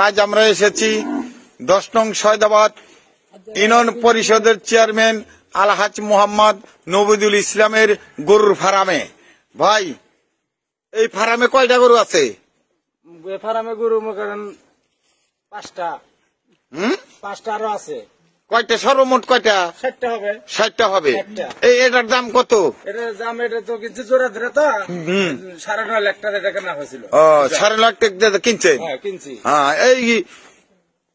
আজ আমরা এসেছি 10 নং সৈয়দাবাদ ইউনিয়ন পরিষদের চেয়ারম্যান আলহাজ মোহাম্মদ নবীদুল ইসলামের গরুর ফার্মে। ভাই, এই ফার্মে কয়টা গরু আছে? ফার্মে গরু করেন 5টা। 5টা আরো আছে। কয়টা সর্বমোট কয়টা? 60টা হবে। 60টা হবে। এটার দাম কত? এটার দাম এটা তো কিনছে জোড়া ধরে তো 9.5 লাখ টাকা কেনা হয়েছিল। 9.5 লাখ টাকা কিনছে? হ্যাঁ, কিনছি। হ্যাঁ,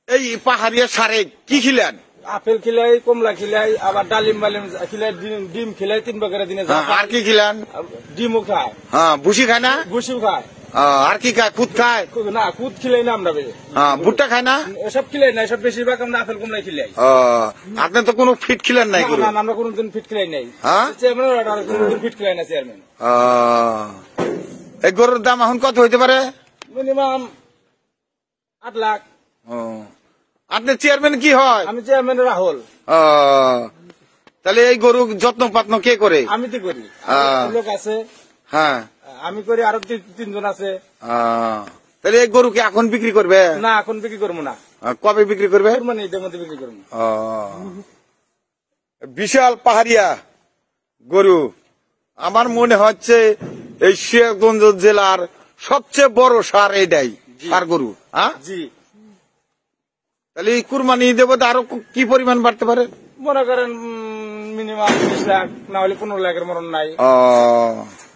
এই পাহাড়িয়া সারে কি খিলেন? আপেল খিলাই, কমলা খিলাই, আবার ডালিম বালিম খিলাই, ডিম খিলাই 3 বাগের দিনে। আর কি খিলেন? ডিমও খায়। হ্যাঁ, ভুসি খায় না? ভুসিও খায়। আর কি খায়? খুদ খায় না? খুদ খিলাই না আমরা। ভুট্টা খায় না? এসব খিলাই না, এসব বেশিরভাগ আমরা আপেল কমলাই খিলাই। আপনি তো কোনো ফিট খিলেন নাই? না, আমরা কোনদিন ফিট খিলাই নাই। কোনদিন ফিট খিলাই না চেয়ারম্যান। এই গরুর দাম এখন কত হইতে পারে? মিনিমাম 8 লাখ। আপনি চেয়ারম্যান কি হয়? আমি চেয়ারম্যান রাহুল। তাহলে এই গরু যত্ন পাত্ন কে করে? আমি তো করি, লোক আছে। হ্যাঁ, আমি করি, আরো 3 জন আছে। তাহলে এই গরু কি এখন বিক্রি করবে? না, এখন বিক্রি করবো না। কবে বিক্রি করবে? ঈদের মধ্যে বিক্রি করবো। বিশাল পাহাড়িয়া গরু। আমার মনে হচ্ছে এই সিরাজগঞ্জ জেলার সবচেয়ে বড় সার এটাই, সার গরু। হ্যাঁ, জি। তাহলে এই কুরবানি দেবো আরো কি পরিমাণ বাড়তে পারে? মনে করেন মিনিমাম 20 লাখ, না হলে 15 লাখের মরণ নাই।